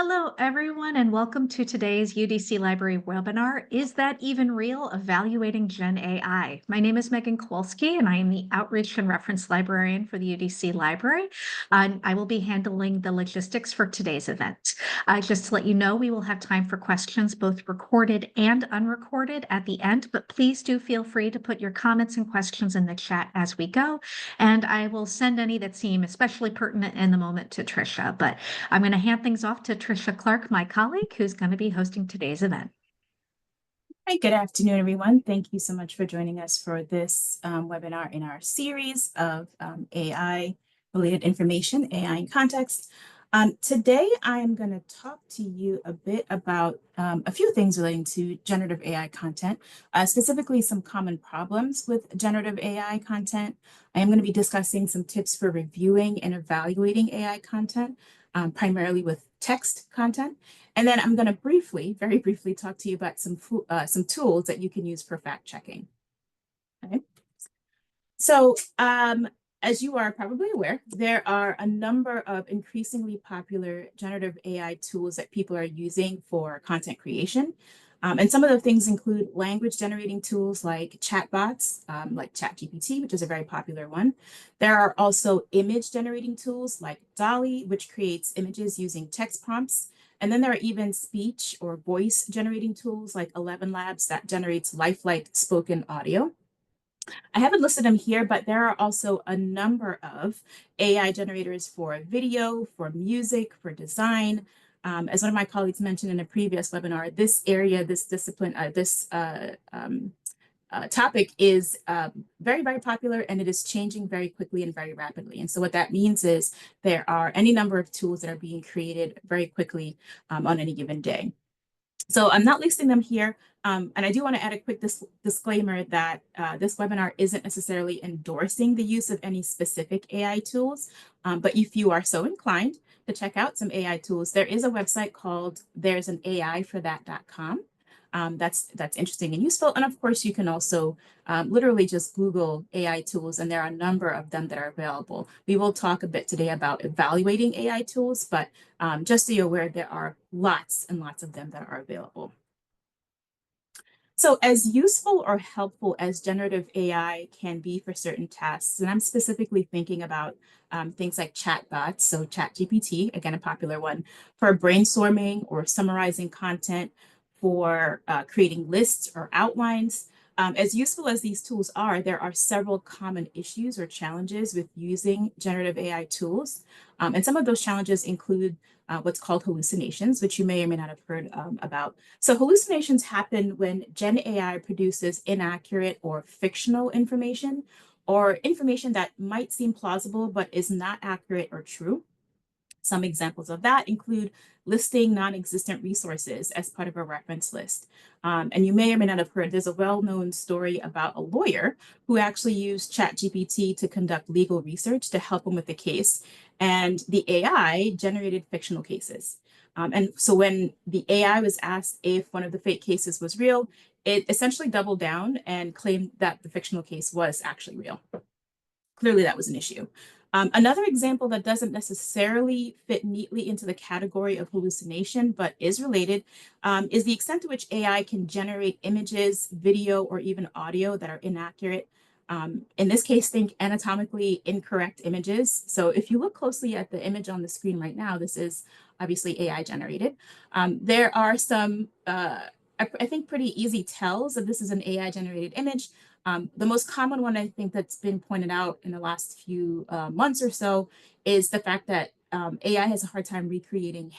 Hello, everyone, and welcome to today's UDC Library webinar, Is That Even Real? Evaluating Gen AI. My name is Megan Kowalski, and I am the Outreach and Reference Librarian for the UDC Library. And I will be handling the logistics for today's event. Just to let you know, we will have time for questions, both recorded and unrecorded at the end, but please do feel free to put your comments and questions in the chat as we go, and I will send any that seem especially pertinent in the moment to Tricia. But I'm going to hand things off to Tricia Clark, my colleague, who's going to be hosting today's event. Hi, good afternoon, everyone. Thank you so much for joining us for this webinar in our series of AI-related information, AI in context. Today, I am going to talk to you a bit about a few things relating to generative AI content, specifically some common problems with generative AI content. I am going to be discussing some tips for reviewing and evaluating AI content, primarily with text content. And then I'm going to very briefly talk to you about some tools that you can use for fact checking. Okay. So as you are probably aware, there are a number of increasingly popular generative AI tools that people are using for content creation. And some of the things include language generating tools like chatbots, like ChatGPT, which is a very popular one. There are also image generating tools like DALL-E, which creates images using text prompts. And then there are even speech or voice generating tools like 11 Labs that generates lifelike spoken audio. I haven't listed them here, but there are also a number of AI generators for video, for music, for design. As one of my colleagues mentioned in a previous webinar, this area, this discipline, topic is very, very popular, and it is changing very quickly and very rapidly. And so what that means is there are any number of tools that are being created very quickly on any given day. So I'm not listing them here. And I do want to add a quick disclaimer that this webinar isn't necessarily endorsing the use of any specific AI tools. But if you are so inclined to check out some AI tools, there is a website called there'sanaIforthat.com. That's interesting and useful. And of course, you can also literally just Google AI tools, and there are a number of them that are available. We will talk a bit today about evaluating AI tools, but just so you're aware, there are lots and lots of them that are available. So as useful or helpful as generative AI can be for certain tasks, and I'm specifically thinking about things like chatbots, so ChatGPT, again, a popular one, for brainstorming or summarizing content, for creating lists or outlines. As useful as these tools are, there are several common issues or challenges with using generative AI tools. And some of those challenges include what's called hallucinations, which you may or may not have heard about. So hallucinations happen when Gen AI produces inaccurate or fictional information, or information that might seem plausible but is not accurate or true. Some examples of that include listing non-existent resources as part of a reference list. And you may or may not have heard, there's a well-known story about a lawyer who actually used ChatGPT to conduct legal research to help him with the case. And the AI generated fictional cases. And so when the AI was asked if one of the fake cases was real, it essentially doubled down and claimed that the fictional case was actually real. Clearly, that was an issue. Another example that doesn't necessarily fit neatly into the category of hallucination, but is related, is the extent to which AI can generate images, video, or even audio that are inaccurate. In this case, think anatomically incorrect images. So if you look closely at the image on the screen right now, this is obviously AI generated. There are some, I think, pretty easy tells that this is an AI generated image. The most common one I think that's been pointed out in the last few months or so is the fact that AI has a hard time recreating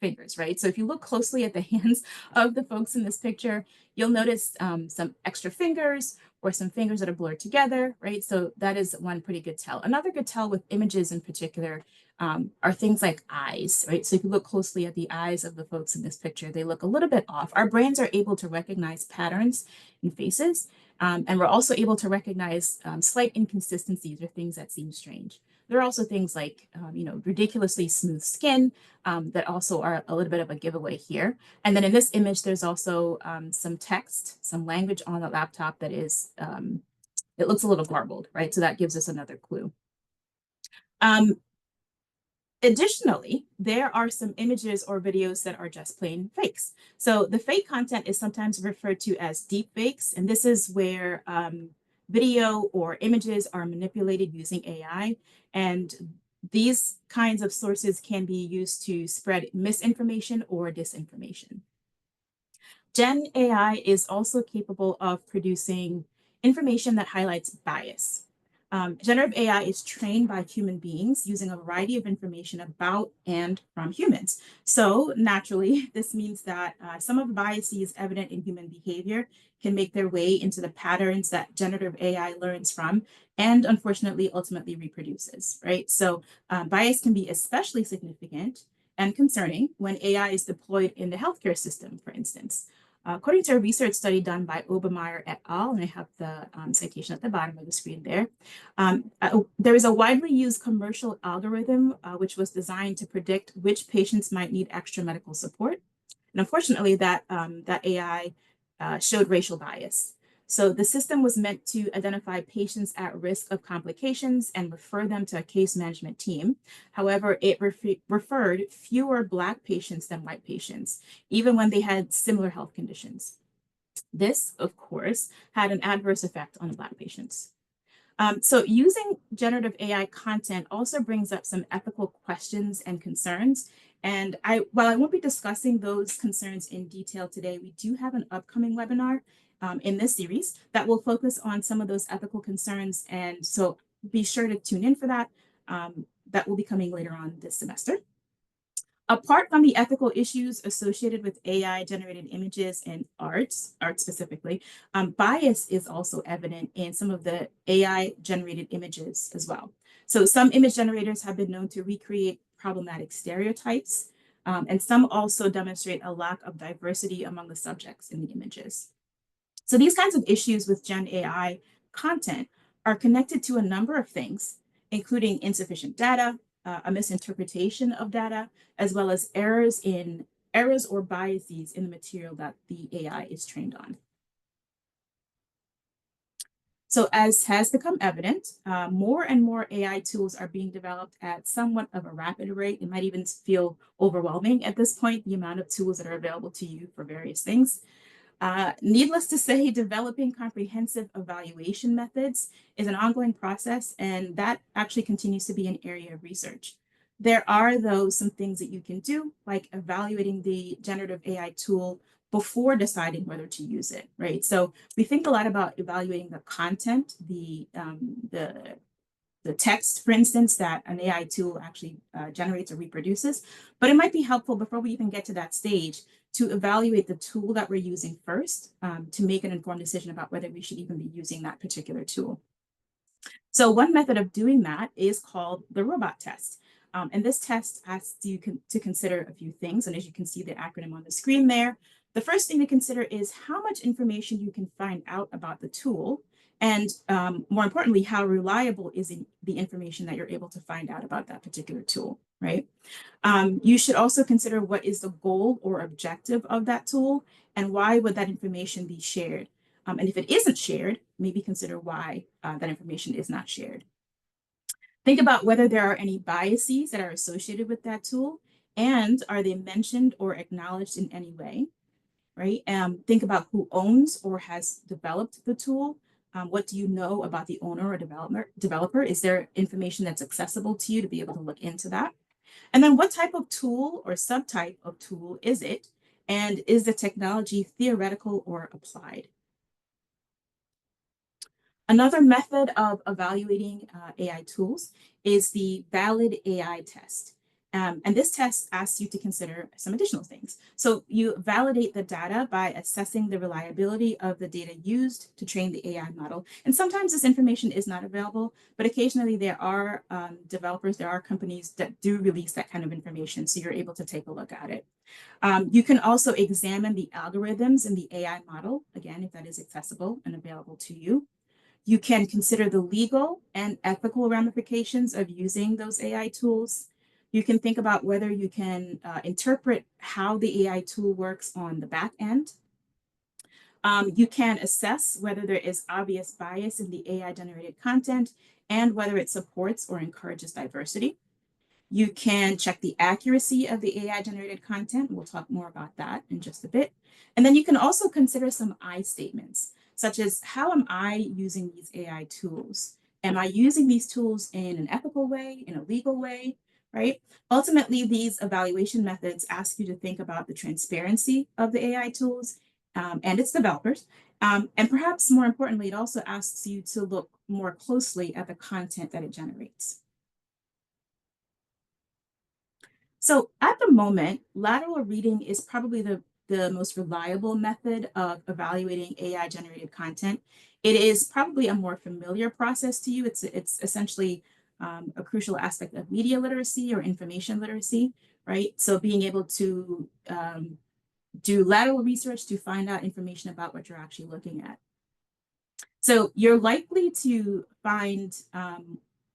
fingers, right? So if you look closely at the hands of the folks in this picture, you'll notice some extra fingers or some fingers that are blurred together, right? So that is one pretty good tell. Another good tell with images in particular are things like eyes, right? So if you look closely at the eyes of the folks in this picture, they look a little bit off. Our brains are able to recognize patterns in faces, and we're also able to recognize slight inconsistencies or things that seem strange. There are also things like, ridiculously smooth skin that also are a little bit of a giveaway here. And then in this image, there's also some text, some language on the laptop that is, it looks a little garbled, right? So that gives us another clue. Additionally, there are some images or videos that are just plain fakes. So the fake content is sometimes referred to as deep fakes, and this is where video or images are manipulated using AI. And these kinds of sources can be used to spread misinformation or disinformation. Gen AI is also capable of producing information that highlights bias. Generative AI is trained by human beings using a variety of information about and from humans. So naturally, this means that some of the biases evident in human behavior can make their way into the patterns that generative AI learns from and unfortunately ultimately reproduces, right? So bias can be especially significant and concerning when AI is deployed in the healthcare system, for instance. According to a research study done by Obermeyer et al., and I have the citation at the bottom of the screen there, there is a widely used commercial algorithm which was designed to predict which patients might need extra medical support. And unfortunately, that AI showed racial bias. So the system was meant to identify patients at risk of complications and refer them to a case management team. However, it referred fewer Black patients than white patients, even when they had similar health conditions. This, of course, had an adverse effect on the Black patients. So using generative AI content also brings up some ethical questions and concerns. And while I won't be discussing those concerns in detail today, we do have an upcoming webinar in this series that will focus on some of those ethical concerns. And so be sure to tune in for that. That will be coming later on this semester. Apart from the ethical issues associated with AI-generated images and art specifically, bias is also evident in some of the AI-generated images as well. So some image generators have been known to recreate problematic stereotypes, and some also demonstrate a lack of diversity among the subjects in the images. So these kinds of issues with Gen AI content are connected to a number of things, including insufficient data, a misinterpretation of data, as well as errors or biases in the material that the AI is trained on. So as has become evident, more and more AI tools are being developed at somewhat of a rapid rate. It might even feel overwhelming at this point, the amount of tools that are available to you for various things. Needless to say, developing comprehensive evaluation methods is an ongoing process, and that actually continues to be an area of research. There are, though, some things that you can do, like evaluating the generative AI tool before deciding whether to use it, right? So we think a lot about evaluating the content, the text, for instance, that an AI tool actually generates or reproduces. But it might be helpful before we even get to that stage to evaluate the tool that we're using first to make an informed decision about whether we should even be using that particular tool. So one method of doing that is called the robot test. And this test asks you to consider a few things. And as you can see the acronym on the screen there, the first thing to consider is how much information you can find out about the tool. And more importantly, how reliable is the information that you're able to find out about that particular tool, right? You should also consider what is the goal or objective of that tool and why would that information be shared. And if it isn't shared, maybe consider why that information is not shared. Think about whether there are any biases that are associated with that tool and are they mentioned or acknowledged in any way, right? Think about who owns or has developed the tool. What do you know about the owner or developer? Is there information that's accessible to you to be able to look into that? And then what type of tool or subtype of tool is it? And is the technology theoretical or applied? Another method of evaluating AI tools is the valid AI test. And this test asks you to consider some additional things. So you validate the data by assessing the reliability of the data used to train the AI model. And sometimes this information is not available, but occasionally there are developers, there are companies that do release that kind of information. So you're able to take a look at it. You can also examine the algorithms in the AI model, again, if that is accessible and available to you. You can consider the legal and ethical ramifications of using those AI tools. You can think about whether you can interpret how the AI tool works on the back end. You can assess whether there is obvious bias in the AI generated content and whether it supports or encourages diversity. You can check the accuracy of the AI generated content. We'll talk more about that in just a bit. And then you can also consider some I statements, such as how am I using these AI tools? Am I using these tools in an ethical way, in a legal way, right? Ultimately, these evaluation methods ask you to think about the transparency of the AI tools and its developers. And perhaps more importantly, it also asks you to look more closely at the content that it generates. So at the moment, lateral reading is probably the most reliable method of evaluating AI generated content. It is probably a more familiar process to you. It's essentially a crucial aspect of media literacy or information literacy, right? So being able to do lateral research to find out information about what you're actually looking at. So you're likely to find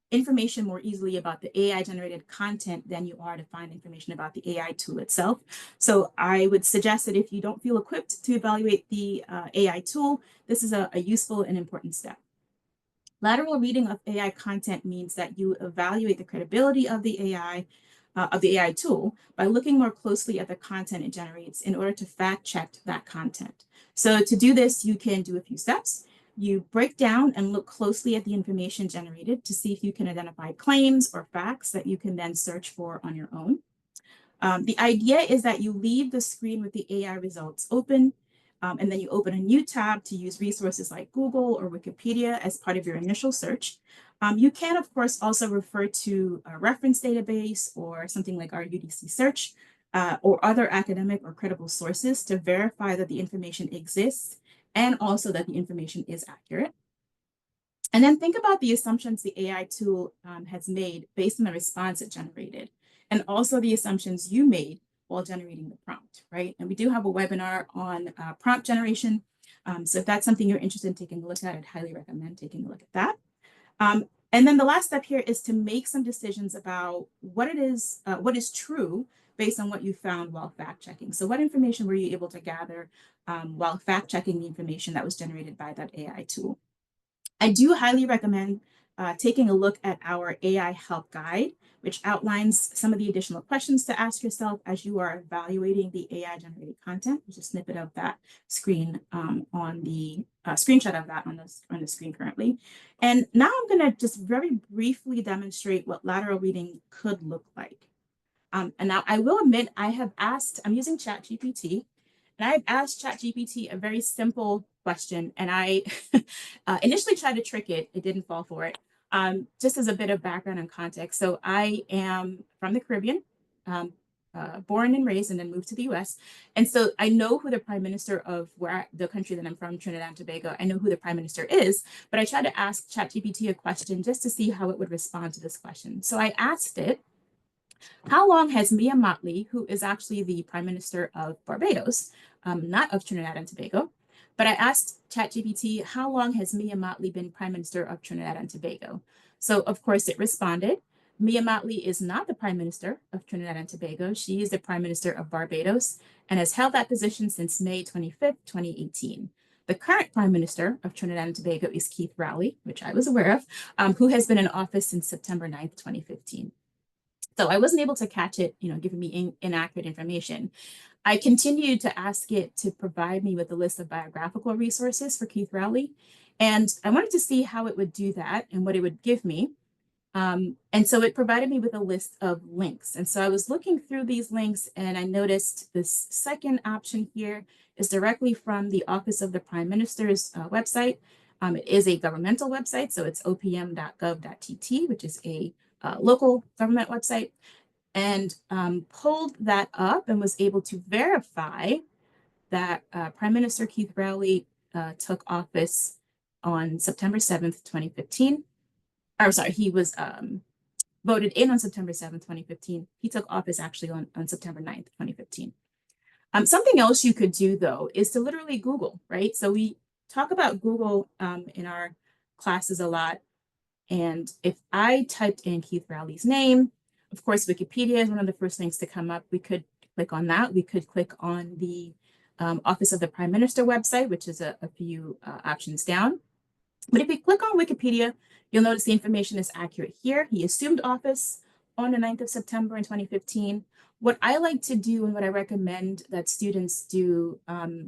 information more easily about the AI generated content than you are to find information about the AI tool itself. So I would suggest that if you don't feel equipped to evaluate the AI tool, this is a useful and important step. Lateral reading of AI content means that you evaluate the credibility of the AI tool by looking more closely at the content it generates in order to fact check that content. So to do this, you can do a few steps. You break down and look closely at the information generated to see if you can identify claims or facts that you can then search for on your own. The idea is that you leave the screen with the AI results open, and then you open a new tab to use resources like Google or Wikipedia as part of your initial search. You can, of course, also refer to a reference database or something like our UDC search or other academic or credible sources to verify that the information exists and also that the information is accurate. And then think about the assumptions the AI tool has made based on the response it generated, and also the assumptions you made while generating the prompt, right? And we do have a webinar on prompt generation. So if that's something you're interested in taking a look at, I'd highly recommend taking a look at that. And then the last step here is to make some decisions about what is true based on what you found while fact checking. So what information were you able to gather while fact checking the information that was generated by that AI tool? I do highly recommend taking a look at our AI help guide, which outlines some of the additional questions to ask yourself as you are evaluating the AI generated content. There's a snippet of that screen on the screenshot of that on the screen currently. And now I'm going to just very briefly demonstrate what lateral reading could look like. And now I will admit I'm using ChatGPT, and I've asked ChatGPT a very simple question, and I initially tried to trick it. It didn't fall for it. Just as a bit of background and context. So I am from the Caribbean, born and raised, and then moved to the US. And so I know who the prime minister of the country that I'm from, Trinidad and Tobago, I know who the prime minister is, but I tried to ask ChatGPT a question just to see how it would respond to this question. So I asked it, how long has Mia Mottley, who is actually the Prime Minister of Barbados, not of Trinidad and Tobago, but I asked ChatGPT, how long has Mia Mottley been Prime Minister of Trinidad and Tobago? So, of course, it responded, Mia Mottley is not the Prime Minister of Trinidad and Tobago. She is the Prime Minister of Barbados and has held that position since May 25th, 2018. The current Prime Minister of Trinidad and Tobago is Keith Rowley, which I was aware of, who has been in office since September 9th, 2015. So I wasn't able to catch it, giving me inaccurate information. I continued to ask it to provide me with a list of biographical resources for Keith Rowley. And I wanted to see how it would do that and what it would give me. And so it provided me with a list of links. And so I was looking through these links and I noticed this second option here is directly from the Office of the Prime Minister's website. It is a governmental website, so it's opm.gov.tt, which is a local government website, and pulled that up and was able to verify that Prime Minister Keith Rowley took office on September 7th, 2015. Or sorry, he was voted in on September 7th, 2015. He took office actually on September 9th, 2015. Something else you could do, though, is to literally Google, right? So we talk about Google in our classes a lot. And if I typed in Keith Rowley's name, of course, Wikipedia is one of the first things to come up. We could click on that. We could click on the Office of the Prime Minister website, which is a few options down. But if you click on Wikipedia, you'll notice the information is accurate here. He assumed office on the 9th of September in 2015. What I like to do and what I recommend that students do,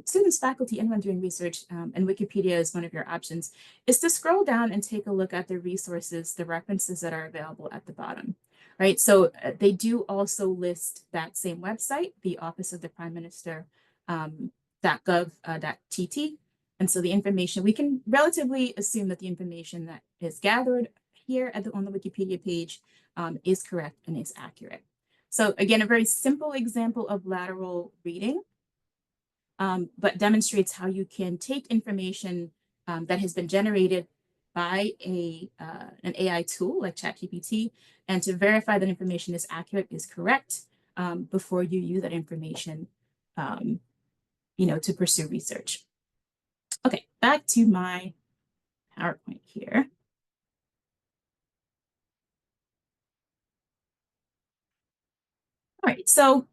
students, faculty, anyone doing research, and Wikipedia is one of your options, is to scroll down and take a look at the resources, the references that are available at the bottom, right? So they do also list that same website, the Office of the Prime Minister, .gov.tt. And so the information, we can relatively assume that the information that is gathered here on the Wikipedia page is correct and is accurate. So again, a very simple example of lateral reading, but demonstrates how you can take information that has been generated by an AI tool like ChatGPT, and to verify that information is accurate, is correct, before you use that information, to pursue research. Okay, back to my PowerPoint here. All right, so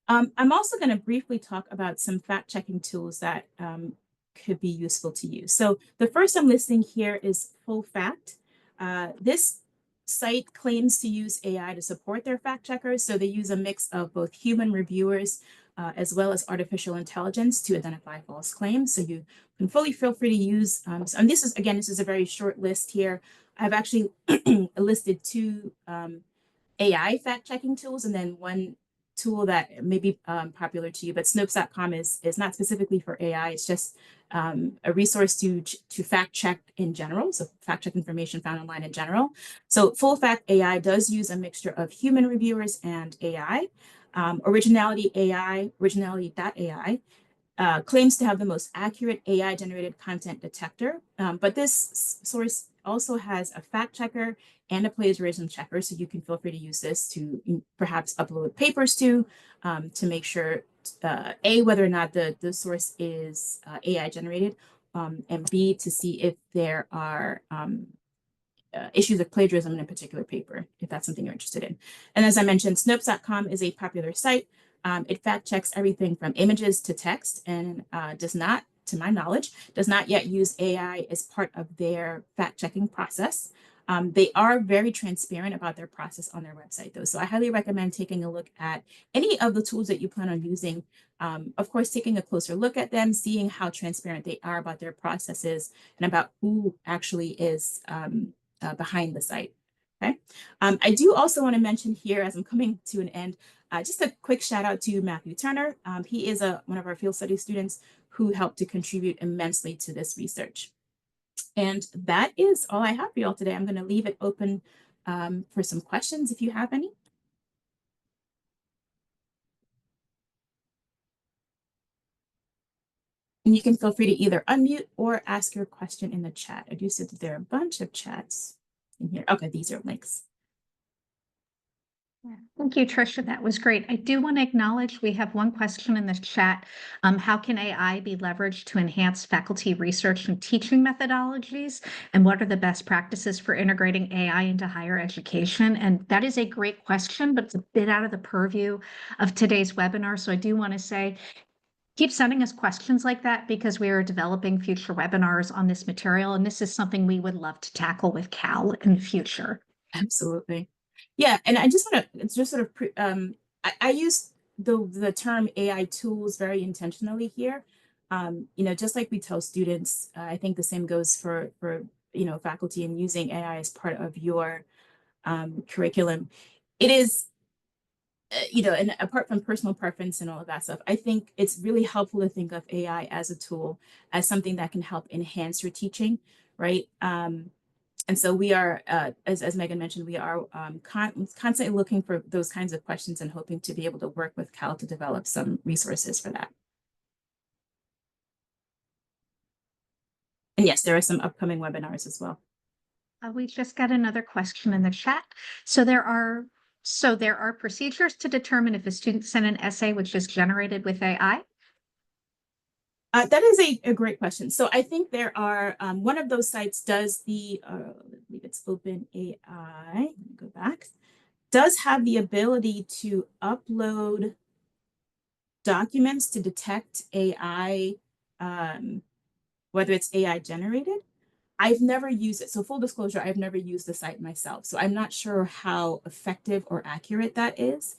I'm also going to briefly talk about some fact-checking tools that could be useful to use. So the first I'm listing here is Full Fact. This site claims to use AI to support their fact checkers. So they use a mix of both human reviewers as well as artificial intelligence to identify false claims. So you can fully feel free to use, and this is a very short list here. I've actually listed two AI fact checking tools, and then one tool that may be popular to you, but Snopes.com is not specifically for AI. It's just a resource to fact check in general, so fact check information found online in general. So Full Fact AI does use a mixture of human reviewers and AI. Originality.ai claims to have the most accurate AI-generated content detector, but this source also has a fact checker and a plagiarism checker, so you can feel free to use this to perhaps upload papers to make sure, A, whether or not the source is AI generated, and B, to see if there are issues of plagiarism in a particular paper, if that's something you're interested in. And as I mentioned, Snopes.com is a popular site. It fact checks everything from images to text, and does not, to my knowledge, does not yet use AI as part of their fact checking process. They are very transparent about their process on their website, though. So I highly recommend taking a look at any of the tools that you plan on using. Of course, taking a closer look at them, seeing how transparent they are about their processes and about who actually is behind the site. Okay. I do also want to mention here, as I'm coming to an end, just a quick shout out to Matthew Turner. He is one of our field study students who helped to contribute immensely to this research. And that is all I have for you all today. I'm going to leave it open for some questions if you have any. And you can feel free to either unmute or ask your question in the chat. I do see that there are a bunch of chats in here. Okay, these are links. Yeah. Thank you, Tricia. That was great. I do want to acknowledge we have one question in the chat. How can AI be leveraged to enhance faculty research and teaching methodologies? And what are the best practices for integrating AI into higher education? And that is a great question, but it's a bit out of the purview of today's webinar. So I do want to say, keep sending us questions like that, because we are developing future webinars on this material. And this is something we would love to tackle with Cal in the future. Absolutely. Yeah, and I just want to just sort of I use the term AI tools very intentionally here. Just like we tell students, I think the same goes for faculty and using AI as part of your curriculum. It is, and apart from personal preference and all of that stuff, I think it's really helpful to think of AI as a tool, as something that can help enhance your teaching, right? And so we are, as Megan mentioned, we are constantly looking for those kinds of questions and hoping to be able to work with Cal to develop some resources for that. And yes, there are some upcoming webinars as well. We just got another question in the chat. So there are procedures to determine if a student sent an essay which is generated with AI. That is a great question. So I think there are, one of those sites does I believe it's OpenAI, let me go back, does have the ability to upload documents to detect AI, whether it's AI generated. I've never used it. So full disclosure, I've never used the site myself. So I'm not sure how effective or accurate that is.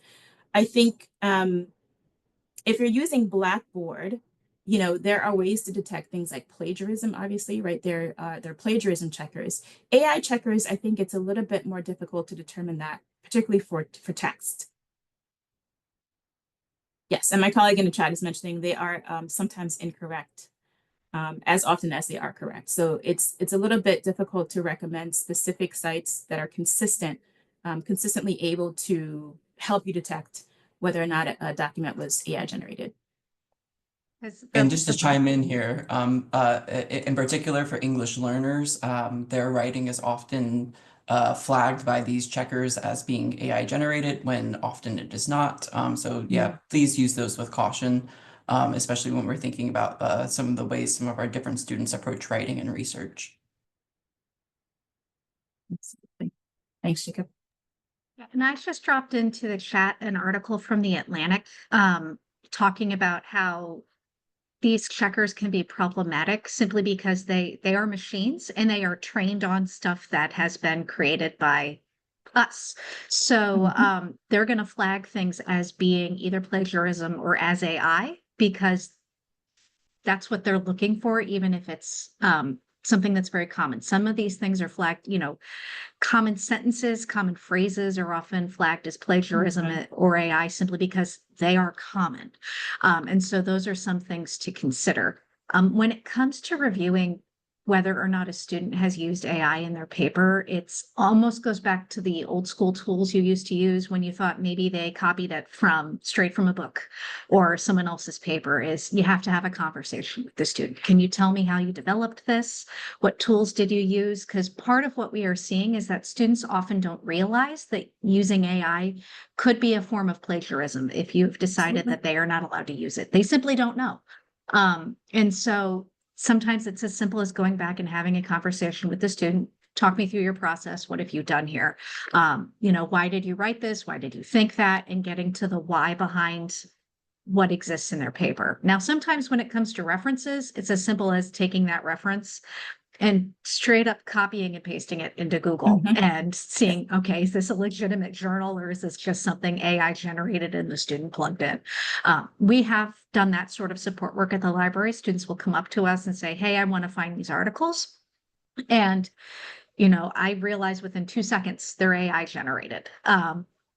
I think if you're using Blackboard, there are ways to detect things like plagiarism, obviously, right? They're plagiarism checkers. AI checkers, I think it's a little bit more difficult to determine that, particularly for text. Yes, and my colleague in the chat is mentioning they are sometimes incorrect as often as they are correct. So it's a little bit difficult to recommend specific sites that are consistently able to help you detect whether or not a document was AI generated. And just to chime in here, in particular for English learners, their writing is often flagged by these checkers as being AI generated when often it is not. So yeah, please use those with caution, especially when we're thinking about some of the ways some of our different students approach writing and research. Absolutely. Thanks, Jacob. Yeah, and I just dropped into the chat an article from The Atlantic talking about how these checkers can be problematic simply because they are machines and they are trained on stuff that has been created by us. So they're going to flag things as being either plagiarism or as AI because that's what they're looking for, even if it's something that's very common. Some of these things are flagged, common sentences, common phrases are often flagged as plagiarism or AI simply because they are common. And so those are some things to consider. When it comes to reviewing whether or not a student has used AI in their paper, it's almost goes back to the old school tools you used to use when you thought maybe they copied it straight from a book or someone else's paper. Is you have to have a conversation with the student. Can you tell me how you developed this? What tools did you use? Because part of what we are seeing is that students often don't realize that using AI could be a form of plagiarism if you've decided that they are not allowed to use it. They simply don't know. And so sometimes it's as simple as going back and having a conversation with the student. Talk me through your process. What have you done here? Why did you write this? Why did you think that? And getting to the why behind what exists in their paper. Now, sometimes when it comes to references, it's as simple as taking that reference and straight up copying and pasting it into Google and seeing, okay, is this a legitimate journal or is this just something AI generated and the student plugged in? We have done that sort of support work at the library. Students will come up to us and say, hey, I want to find these articles. And I realize within 2 seconds they're AI generated.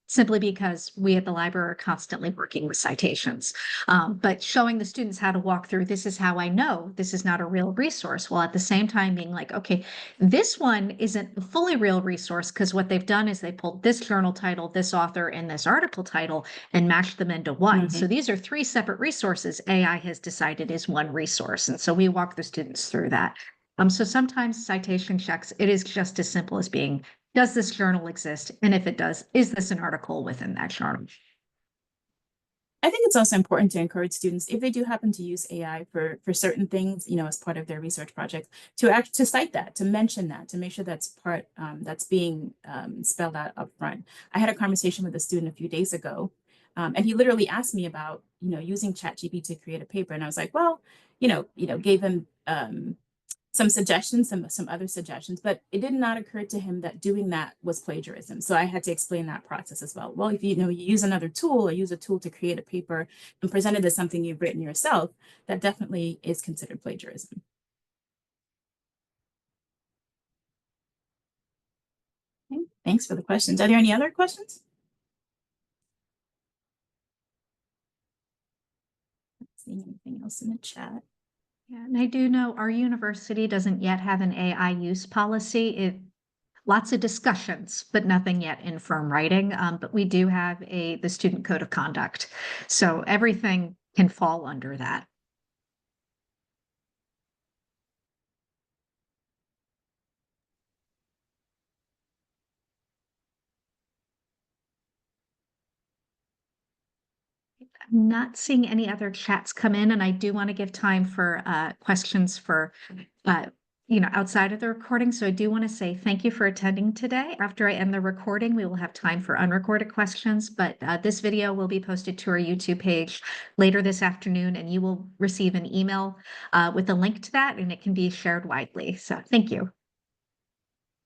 Simply because we at the library are constantly working with citations. But showing the students how to walk through, this is how I know this is not a real resource, while at the same time being like, okay, this one isn't a fully real resource because what they've done is they pulled this journal title, this author, and this article title and matched them into one. So these are 3 separate resources AI has decided is one resource. And so we walk the students through that. So sometimes citation checks, it is just as simple as being, does this journal exist? And if it does, is this an article within that journal? I think it's also important to encourage students, if they do happen to use AI for certain things, as part of their research project, to cite that, to mention that, to make sure that's part that's being spelled out up front. I had a conversation with a student a few days ago, and he literally asked me about, using ChatGPT to create a paper, and I was like, well, gave him some suggestions, some other suggestions, but it did not occur to him that doing that was plagiarism. So I had to explain that process as well. Well, if you use another tool or use a tool to create a paper and present it as something you've written yourself, that definitely is considered plagiarism. Okay, thanks for the questions. Are there any other questions? Not seeing anything else in the chat. Yeah, and I do know our university doesn't yet have an AI use policy. Lots of discussions, but nothing yet in firm writing. But we do have the student code of conduct. So everything can fall under that. I'm not seeing any other chats come in, and I do want to give time for questions for outside of the recording. So I do want to say thank you for attending today. After I end the recording, we will have time for unrecorded questions, but this video will be posted to our YouTube page later this afternoon, and you will receive an email with a link to that, and it can be shared widely. So thank you.